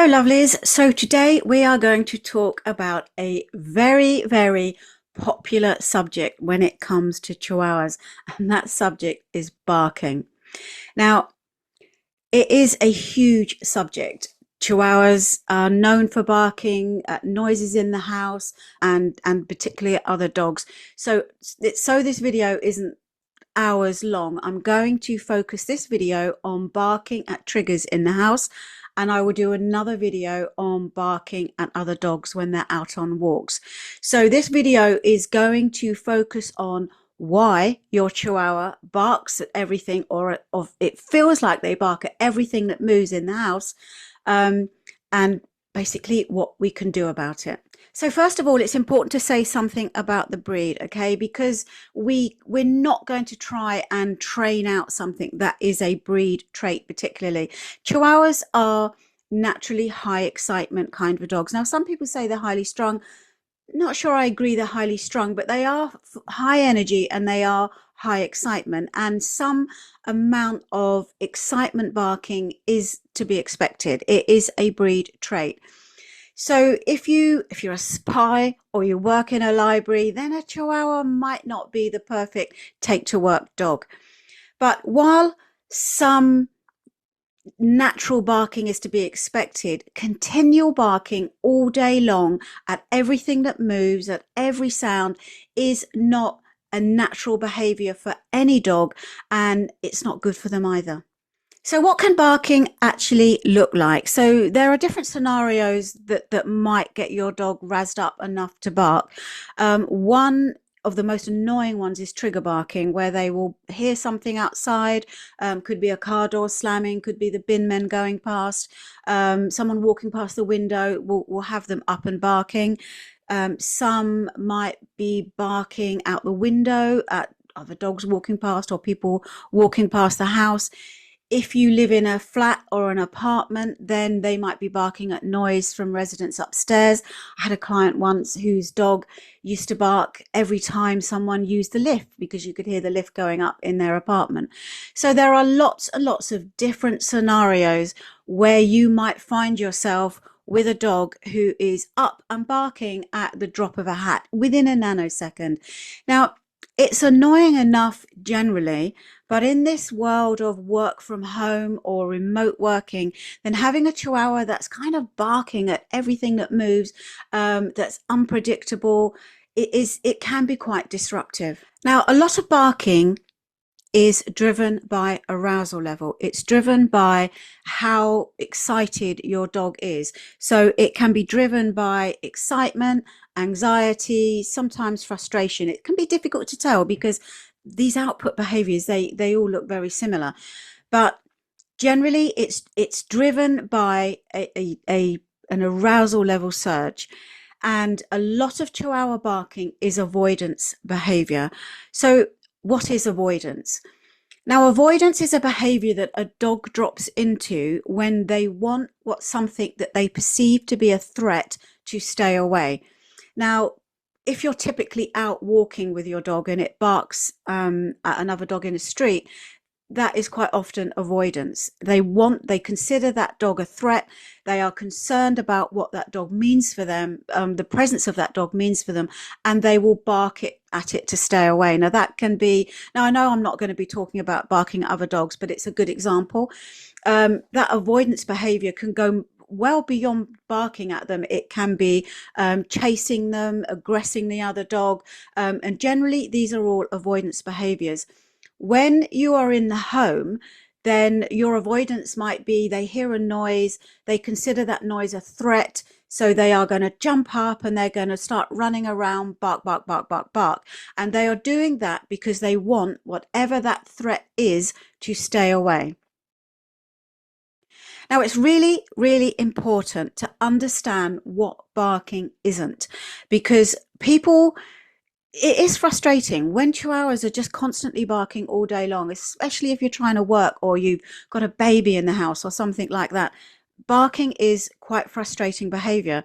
Hello, lovelies. So today we are going to talk about a very popular subject when it comes to Chihuahuas, and that subject is barking. Now, it is a huge subject. Chihuahuas are known for barking at noises in the house and particularly at other dogs. So this video isn't hours long. I'm going to focus this video on barking at triggers in the house, and I will do another video on barking at other dogs when they're out on walks. So this video is going to focus on why your Chihuahua barks at everything, or it feels like they bark at everything that moves in the house, and basically what we can do about it. So first of all, it's important to say something about the breed, okay? Because we're not going to try and train out something that is a breed trait particularly. Chihuahuas are naturally high excitement kind of dogs. Now, some people say they're highly strung. Not sure I agree they're highly strung, but they are high energy and they are high excitement, and some amount of excitement barking is to be expected. It is a breed trait. So if you're a spy or you work in a library, then a Chihuahua might not be the perfect take to work dog. But while some natural barking is to be expected, continual barking all day long at everything that moves, at every sound, is not a natural behavior for any dog, and it's not good for them either. So what can barking actually look like? So there are different scenarios that might get your dog razzed up enough to bark. One of the most annoying ones is trigger barking, where they will hear something outside. Could be a car door slamming, could be the bin men going past, someone walking past the window will have them up and barking. Some might be barking out the window at other dogs walking past or people walking past the house. If you live in a flat or an apartment, then they might be barking at noise from residents upstairs. I had a client once whose dog used to bark every time someone used the lift because you could hear the lift going up in their apartment. So there are lots and lots of different scenarios where you might find yourself with a dog who is up and barking at the drop of a hat within a nanosecond. Now, it's annoying enough generally, but in this world of work from home or remote working, then having a Chihuahua that's kind of barking at everything that moves, that's unpredictable, it can be quite disruptive. Now, a lot of barking is driven by arousal level. It's driven by how excited your dog is. So it can be driven by excitement, anxiety, sometimes frustration. It can be difficult to tell because these output behaviors, they all look very similar. But generally it's driven by an arousal level surge. And a lot of Chihuahua barking is avoidance behavior. So what is avoidance? Now, avoidance is a behavior that a dog drops into when they want something that they perceive to be a threat to stay away. Now, if you're typically out walking with your dog and it barks at another dog in the street, that is quite often avoidance. They consider that dog a threat. They are concerned about what that dog means for them, the presence of that dog means for them, and they will bark at it to stay away. Now I know I'm not going to be talking about barking at other dogs, but it's a good example. That avoidance behavior can go well beyond barking at them. It can be chasing them, aggressing the other dog, and generally these are all avoidance behaviors. When you are in the home, then your avoidance might be they hear a noise, they consider that noise a threat, so they are going to jump up and they're going to start running around, bark, bark, bark, bark, bark. And they are doing that because they want whatever that threat is to stay away. Now, it's really important to understand what barking isn't, because it is frustrating when Chihuahuas are just constantly barking all day long, especially if you're trying to work or you've got a baby in the house or something like that. Barking is quite frustrating behavior.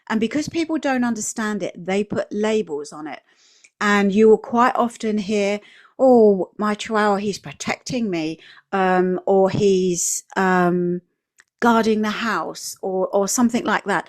And because people don't understand it, they put labels on it. And you will quite often hear, oh, my Chihuahua, he's protecting me, or he's guarding the house or something like that.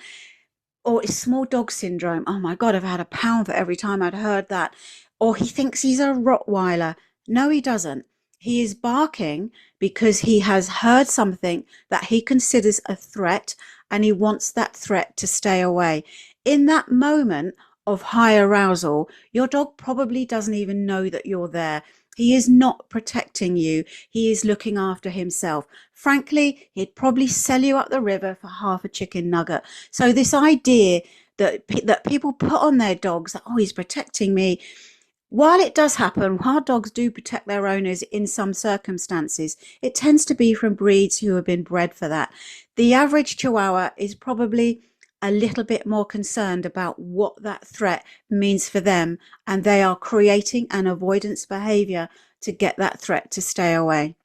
Or it's small dog syndrome. Oh my God, I've had a pound for every time I'd heard that. Or he thinks he's a Rottweiler. No, he doesn't. He is barking because he has heard something that he considers a threat and he wants that threat to stay away. In that moment of high arousal, your dog probably doesn't even know that you're there. He is not protecting you. He is looking after himself. Frankly, he'd probably sell you up the river for half a chicken nugget. So this idea that people put on their dogs that, oh, he's protecting me, while it does happen, while dogs do protect their owners in some circumstances, it tends to be from breeds who have been bred for that. The average Chihuahua is probably a little bit more concerned about what that threat means for them, and they are creating an avoidance behavior to get that threat to stay away.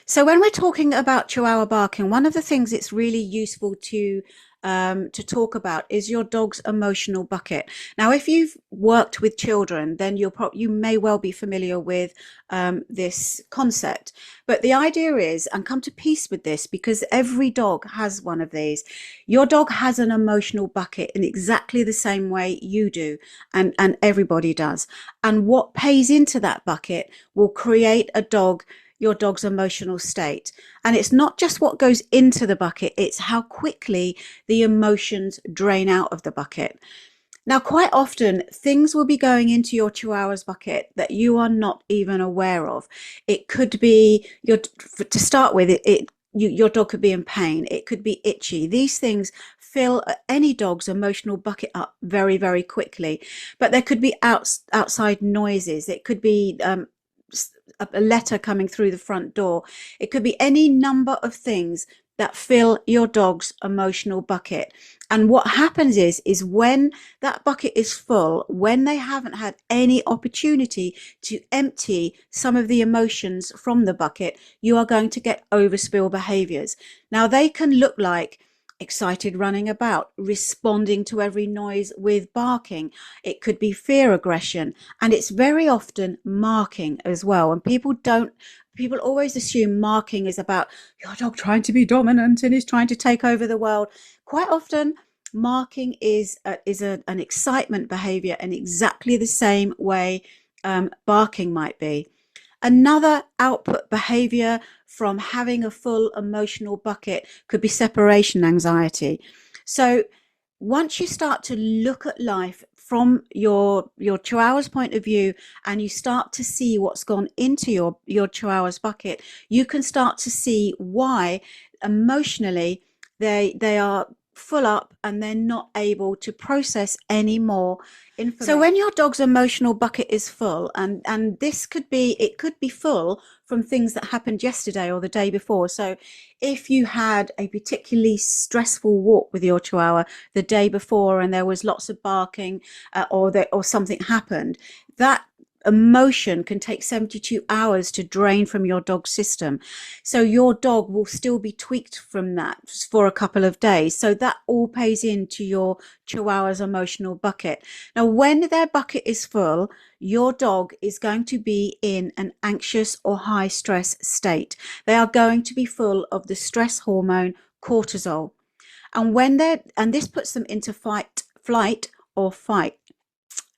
So when we're talking about Chihuahua barking, one of the things it's really useful to talk about is your dog's emotional bucket. Now, if you've worked with children, then you may well be familiar with this concept. But the idea is, and come to peace with this, because every dog has one of these. Your dog has an emotional bucket in exactly the same way you do, and everybody does. And what pays into that bucket will create your dog's emotional state. And it's not just what goes into the bucket, it's how quickly the emotions drain out of the bucket. Now, quite often, things will be going into your Chihuahua's bucket that you are not even aware of. It could be to start with, your dog could be in pain. It could be itchy. These things fill any dog's emotional bucket up very, very quickly. But there could be outside noises. It could be a letter coming through the front door. It could be any number of things that fill your dog's emotional bucket. And what happens is when that bucket is full, when they haven't had any opportunity to empty some of the emotions from the bucket, you are going to get overspill behaviors. Now, they can look like excited running about, responding to every noise with barking. It could be fear aggression, and it's very often marking as well. And people always assume marking is about your dog trying to be dominant and is trying to take over the world. Quite often, marking is an excitement behavior in exactly the same way barking might be. Another output behavior from having a full emotional bucket could be separation anxiety. So once you start to look at life from your Chihuahua's point of view, and you start to see what's gone into your Chihuahua's bucket, you can start to see why emotionally they are full up and they're not able to process any more information. So when your dog's emotional bucket is full, and it could be full from things that happened yesterday or the day before. So if you had a particularly stressful walk with your Chihuahua the day before and there was lots of barking, or something happened, that emotion can take 72 hours to drain from your dog's system. So your dog will still be tweaked from that for a couple of days. So that all pays into your Chihuahua's emotional bucket. Now, when their bucket is full, your dog is going to be in an anxious or high stress state. They are going to be full of the stress hormone cortisol. And this puts them into flight or fight.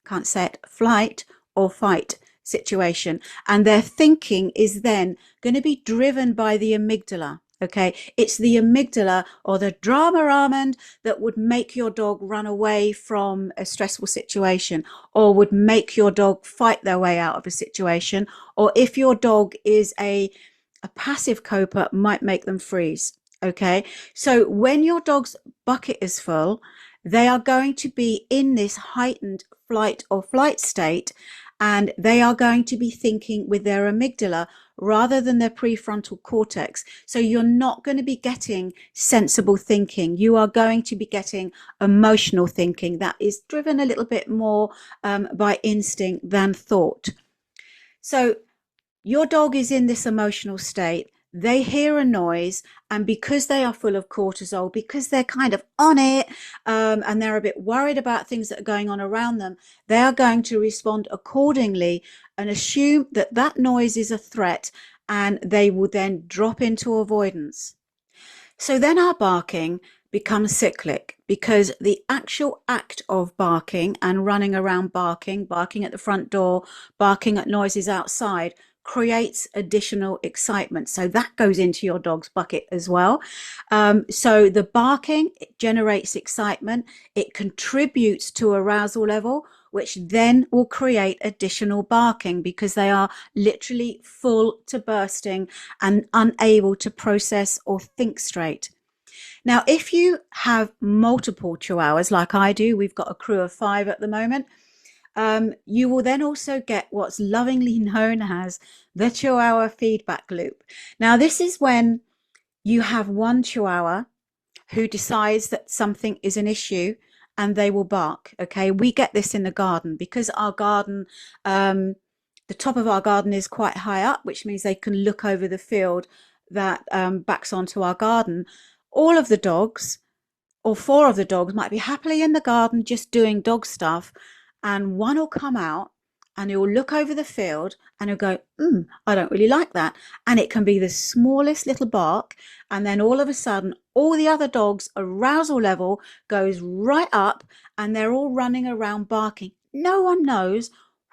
Can't say it, flight or fight situation. And their thinking is then going to be driven by the amygdala. Okay, it's the amygdala or the drama almond that would make your dog run away from a stressful situation, or would make your dog fight their way out of a situation, or if your dog is a passive coper, might make them freeze. Okay, so when your dog's bucket is full, they are going to be in this heightened flight or flight state, and they are going to be thinking with their amygdala rather than their prefrontal cortex. So you're not going to be getting sensible thinking. You are going to be getting emotional thinking that is driven a little bit more by instinct than thought. So your dog is in this emotional state. They hear a noise, and because they are full of cortisol, because they're kind of on it, and they're a bit worried about things that are going on around them, they are going to respond accordingly and assume that that noise is a threat, and they will then drop into avoidance. So then our barking becomes cyclic because the actual act of barking and running around barking, barking at the front door, barking at noises outside, creates additional excitement. So that goes into your dog's bucket as well. So the barking, it generates excitement, it contributes to arousal level, which then will create additional barking because they are literally full to bursting and unable to process or think straight. Now, if you have multiple chihuahuas, like I do, we've got a crew of 5 at the moment, you will then also get what's lovingly known as the chihuahua feedback loop. Now, this is when you have one chihuahua who decides that something is an issue and they will bark. Okay, we get this in the garden because our garden, the top of our garden is quite high up, which means they can look over the field that backs onto our garden. All of the dogs, or 4 of the dogs, might be happily in the garden just doing dog stuff, and one will come out and he'll look over the field and he'll go, I don't really like that. And it can be the smallest little bark. And then all of a sudden, all the other dogs' arousal level goes right up and they're all running around barking. No one knows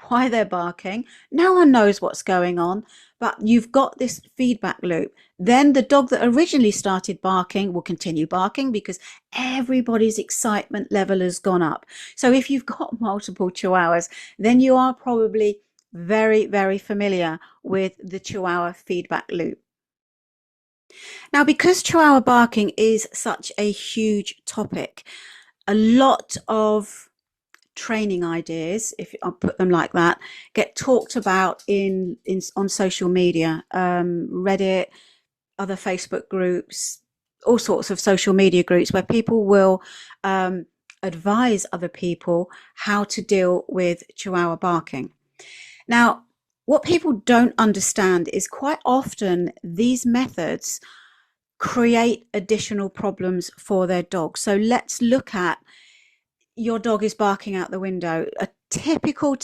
why they're barking. No one knows what's going on, but you've got this feedback loop. Then the dog that originally started barking will continue barking because everybody's excitement level has gone up. So if you've got multiple chihuahuas, then you are probably very, very familiar with the chihuahua feedback loop. Now, because chihuahua barking is such a huge topic, a lot of training ideas, if I put them like that, get talked about in on social media, Reddit, other Facebook groups, all sorts of social media groups where people will advise other people how to deal with chihuahua barking. Now, what people don't understand is quite often these methods create additional problems for their dog. So let's look at your dog is barking out the window. A typical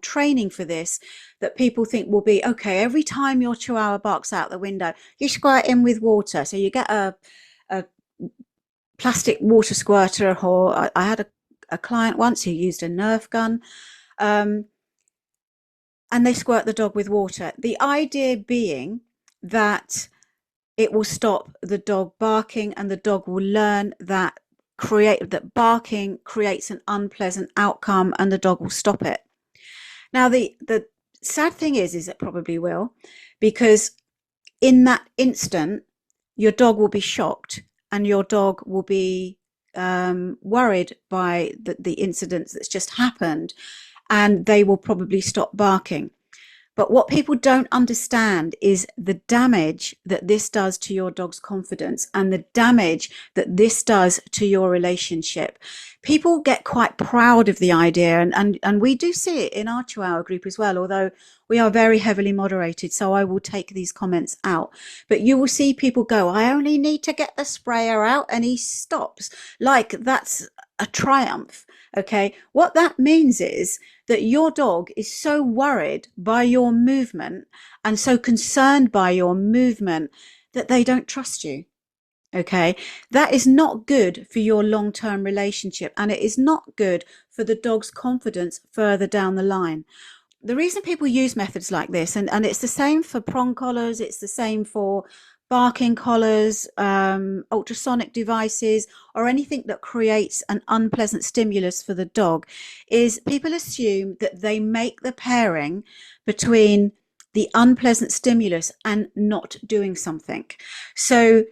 training for this that people think will be, okay, every time your chihuahua barks out the window, you squirt him with water. So you get a plastic water squirter, or I had a client once who used a Nerf gun, and they squirt the dog with water. The idea being that it will stop the dog barking and the dog will learn that barking creates an unpleasant outcome and the dog will stop it. Now, the sad thing is it probably will, because in that instant, your dog will be shocked and your dog will be worried by the incident that's just happened, and they will probably stop barking. But what people don't understand is the damage that this does to your dog's confidence and the damage that this does to your relationship. People get quite proud of the idea, and we do see it in our Chihuahua group as well, although we are very heavily moderated, so I will take these comments out. But you will see people go, I only need to get the sprayer out, and he stops. Like that's a triumph. Okay, what that means is that your dog is so worried by your movement and so concerned by your movement that they don't trust you. Okay, that is not good for your long-term relationship, and it is not good for the dog's confidence further down the line. The reason people use methods like this, and it's the same for prong collars, it's the same for barking collars, ultrasonic devices, or anything that creates an unpleasant stimulus for the dog, is people assume that they make the pairing between the unpleasant stimulus and not doing something. So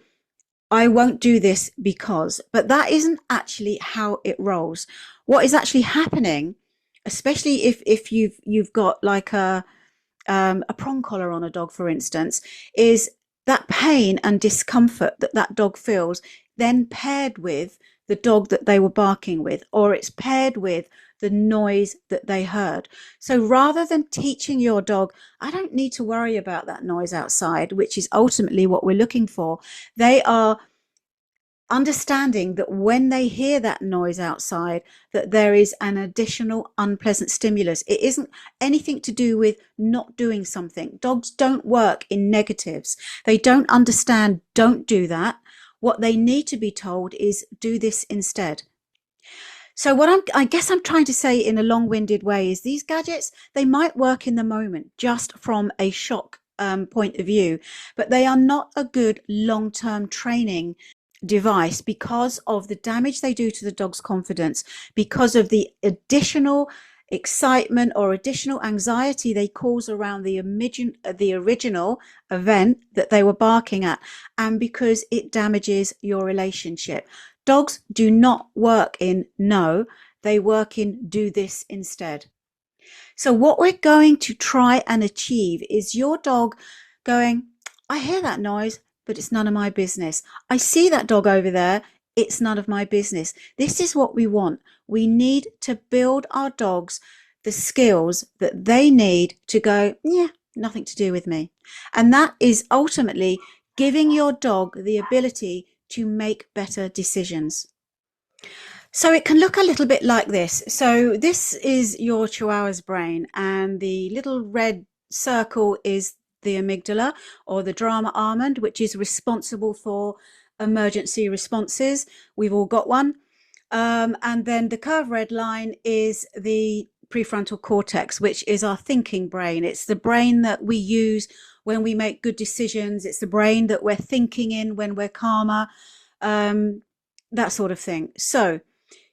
I won't do this because, but that isn't actually how it rolls. What is actually happening, especially if you've got like a prong collar on a dog, for instance, is that pain and discomfort that dog feels, then paired with the dog that they were barking with, or it's paired with the noise that they heard. So rather than teaching your dog, I don't need to worry about that noise outside, which is ultimately what we're looking for, they are understanding that when they hear that noise outside, that there is an additional unpleasant stimulus. It isn't anything to do with not doing something. Dogs don't work in negatives. They don't understand, don't do that. What they need to be told is do this instead. So I guess I'm trying to say in a long-winded way is these gadgets, they might work in the moment just from a shock point of view, but they are not a good long-term training device because of the damage they do to the dog's confidence, because of the additional excitement or additional anxiety they cause around the original event that they were barking at, and because it damages your relationship. Dogs do not work in no, they work in do this instead. So what we're going to try and achieve is your dog going, I hear that noise, but it's none of my business. I see that dog over there. It's none of my business. This is what we want. We need to build our dogs the skills that they need to go, yeah, nothing to do with me. And that is ultimately giving your dog the ability to make better decisions. So it can look a little bit like this. So this is your Chihuahua's brain, and the little red circle is the amygdala or the drama almond, which is responsible for emergency responses. We've all got one. And then the curved red line is the prefrontal cortex, which is our thinking brain. It's the brain that we use when we make good decisions. It's the brain that we're thinking in when we're calmer, that sort of thing. So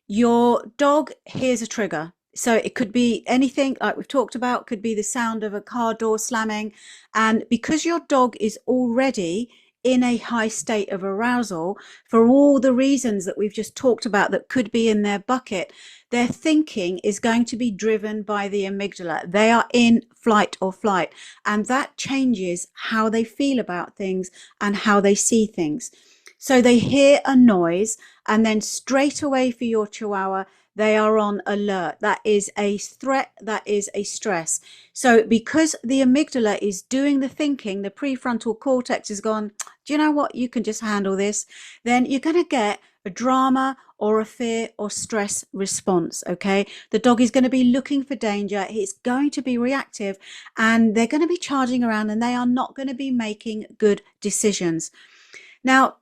your dog hears a trigger. So it could be anything like we've talked about, could be the sound of a car door slamming. And because your dog is already in a high state of arousal, for all the reasons that we've just talked about that could be in their bucket, their thinking is going to be driven by the amygdala. They are in flight or flight, and that changes how they feel about things and how they see things. So they hear a noise, and then straight away for your Chihuahua, they are on alert. That is a threat, that is a stress. So because the amygdala is doing the thinking, the prefrontal cortex is gone, do you know what? You can just handle this. Then you're going to get a drama or a fear or stress response, okay? The dog is going to be looking for danger. It's going to be reactive, and they're going to be charging around, and they are not going to be making good decisions. Now,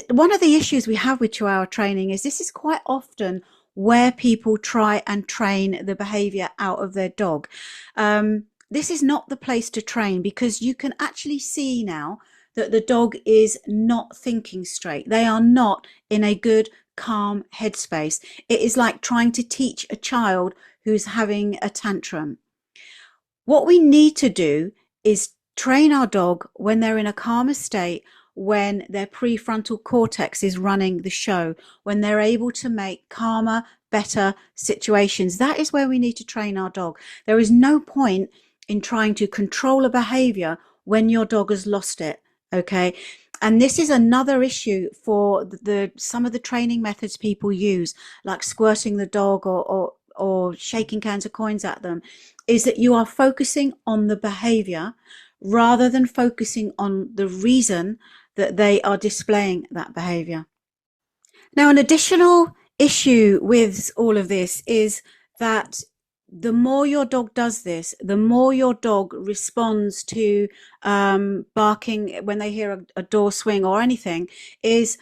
one of the issues we have with Chihuahua training is this is quite often where people try and train the behavior out of their dog. This is not the place to train, because you can actually see now that the dog is not thinking straight. They are not in a good, calm headspace. It is like trying to teach a child who's having a tantrum. What we need to do is train our dog when they're in a calmer state, when their prefrontal cortex is running the show, when they're able to make calmer, better situations. That is where we need to train our dog. There is no point in trying to control a behavior when your dog has lost it, okay? And this is another issue for some of the training methods people use, like squirting the dog or shaking cans of coins at them, is that you are focusing on the behavior rather than focusing on the reason that they are displaying that behavior. Now, an additional issue with all of this is that the more your dog does this, the more your dog responds to barking when they hear a door swing or anything, is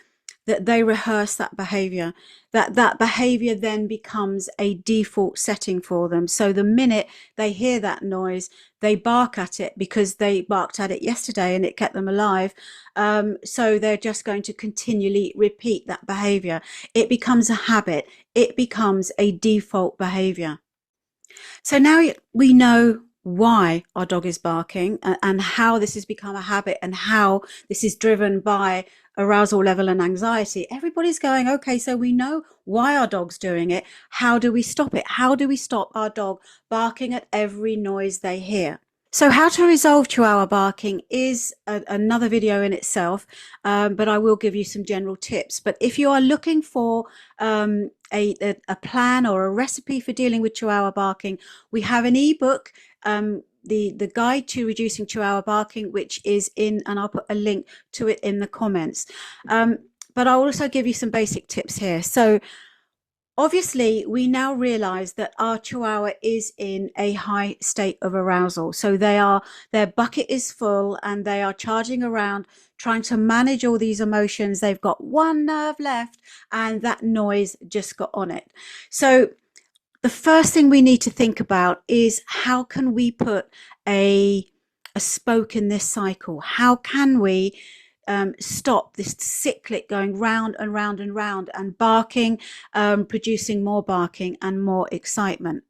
that they rehearse that behavior, that behavior then becomes a default setting for them. So the minute they hear that noise, they bark at it because they barked at it yesterday and it kept them alive. So they're just going to continually repeat that behavior. It becomes a habit. It becomes a default behavior. So now we know why our dog is barking and how this has become a habit and how this is driven by arousal level and anxiety. Everybody's going, okay, so we know why our dog's doing it. How do we stop it? How do we stop our dog barking at every noise they hear? So how to resolve Chihuahua barking is another video in itself, but I will give you some general tips. But if you are looking for a plan or a recipe for dealing with Chihuahua barking, we have an ebook, the guide to reducing Chihuahua barking, which is in, and I'll put a link to it in the comments. but I'll also give you some basic tips here. So obviously, we now realize that our Chihuahua is in a high state of arousal. So their bucket is full and they are charging around, trying to manage all these emotions. They've got one nerve left and that noise just got on it. So the first thing we need to think about is how can we put a spoke in this cycle? How can we stop this cyclic going round and round and round and barking, producing more barking and more excitement?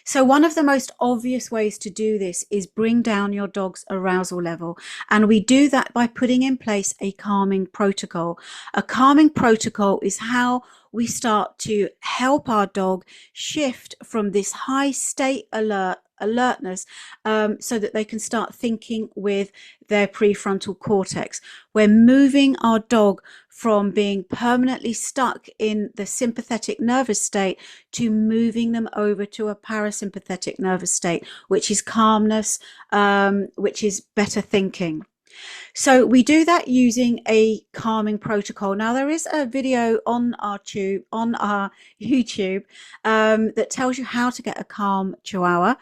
So one of the most obvious ways to do this is bring down your dog's arousal level. And we do that by putting in place a calming protocol. A calming protocol is how we start to help our dog shift from this high state alertness so that they can start thinking with their prefrontal cortex. We're moving our dog from being permanently stuck in the sympathetic nervous state to moving them over to a parasympathetic nervous state, which is calmness, which is better thinking. So we do that using a calming protocol. Now there is a video on our YouTube that tells you how to get a calm Chihuahua.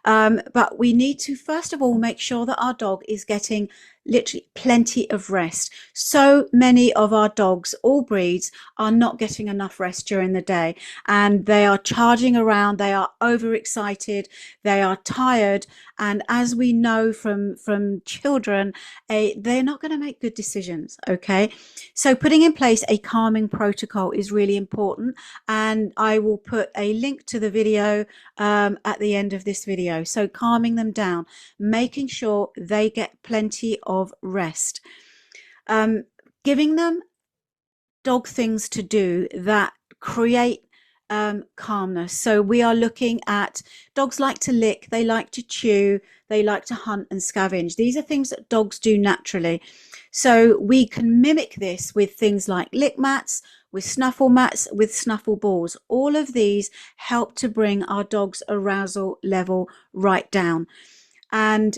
But we need to first of all make sure that our dog is getting literally plenty of rest. So many of our dogs, all breeds, are not getting enough rest during the day, and they are charging around, they are overexcited, they are tired, and as we know from children, they're not going to make good decisions. Okay, so putting in place a calming protocol is really important, and I will put a link to the video at the end of this video. So calming them down, making sure they get plenty of rest, giving them dog things to do that create calmness. So we are looking at, dogs like to lick, they like to chew, they like to hunt and scavenge. These are things that dogs do naturally. So we can mimic this with things like lick mats, with snuffle mats, with snuffle balls. All of these help to bring our dog's arousal level right down. And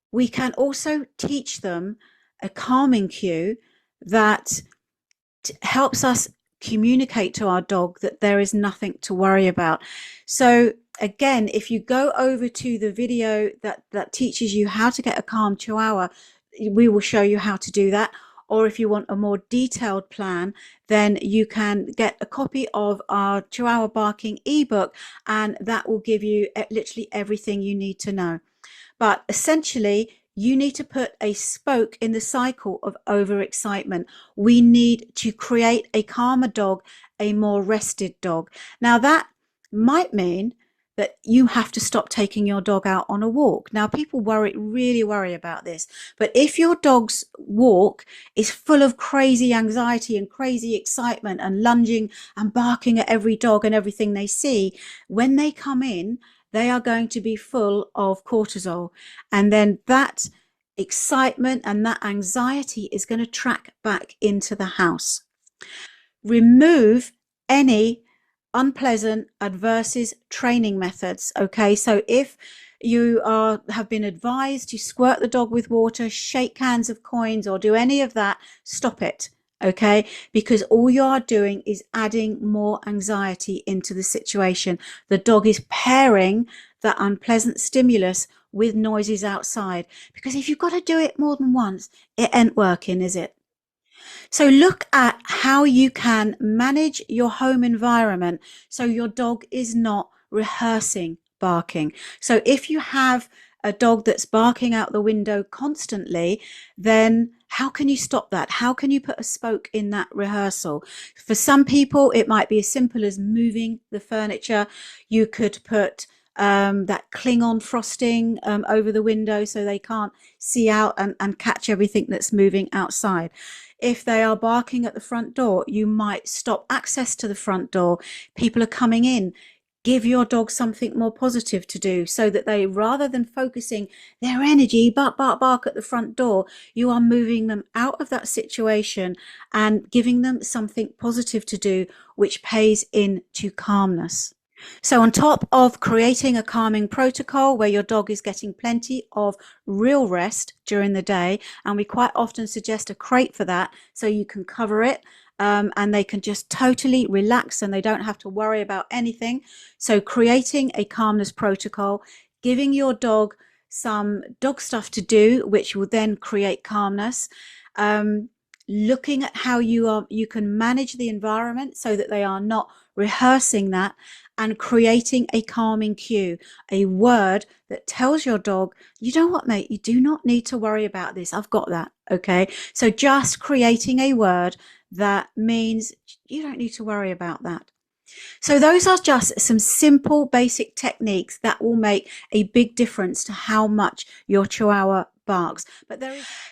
we can also teach them a calming cue that helps us communicate to our dog that there is nothing to worry about. So again, if you go over to the video that teaches you how to get a calm Chihuahua, we will show you how to do that. Or if you want a more detailed plan, then you can get a copy of our Chihuahua Barking ebook, and that will give you literally everything you need to know. But essentially, you need to put a spoke in the cycle of overexcitement. We need to create a calmer dog, a more rested dog. Now, that might mean that you have to stop taking your dog out on a walk. Now, people really worry about this. But if your dog's walk is full of crazy anxiety and crazy excitement and lunging and barking at every dog and everything they see, when they come in, they are going to be full of cortisol. And then that excitement and that anxiety is going to track back into the house. Remove any unpleasant adverse training methods. Okay, so if you have been advised to squirt the dog with water, shake cans of coins, or do any of that, stop it. Okay, because all you are doing is adding more anxiety into the situation. The dog is pairing that unpleasant stimulus with noises outside, because if you've got to do it more than once, it ain't working, is it? So look at how you can manage your home environment so your dog is not rehearsing barking. So if you have a dog that's barking out the window constantly, then how can you stop that? How can you put a spoke in that rehearsal? For some people, it might be as simple as moving the furniture. You could put that Klingon frosting over the window so they can't see out and catch everything that's moving outside. If they are barking at the front door, you might stop access to the front door. People are coming in. Give your dog something more positive to do so that they, rather than focusing their energy, bark, bark, bark at the front door, you are moving them out of that situation and giving them something positive to do, which pays into calmness. So on top of creating a calming protocol where your dog is getting plenty of real rest during the day, and we quite often suggest a crate for that so you can cover it and they can just totally relax and they don't have to worry about anything. So creating a calmness protocol, giving your dog some dog stuff to do, which will then create calmness. Looking at how you can manage the environment so that they are not rehearsing that, and creating a calming cue, a word that tells your dog, you know what, mate, you do not need to worry about this. I've got that. Okay. So just creating a word that means you don't need to worry about that. So those are just some simple basic techniques that will make a big difference to how much your Chihuahua barks.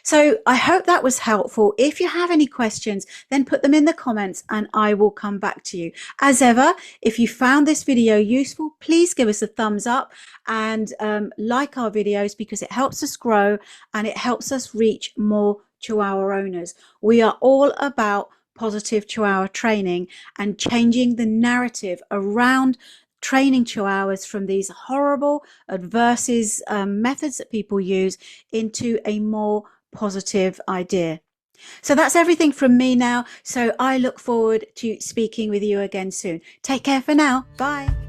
So I hope that was helpful. If you have any questions, then put them in the comments and I will come back to you. As ever, if you found this video useful, please give us a thumbs up and like our videos, because it helps us grow and it helps us reach more Chihuahua owners. We are all about positive Chihuahua training and changing the narrative around training Chihuahuas from these horrible adverse methods that people use into a more positive idea. So that's everything from me now. So I look forward to speaking with you again soon. Take care for now. Bye.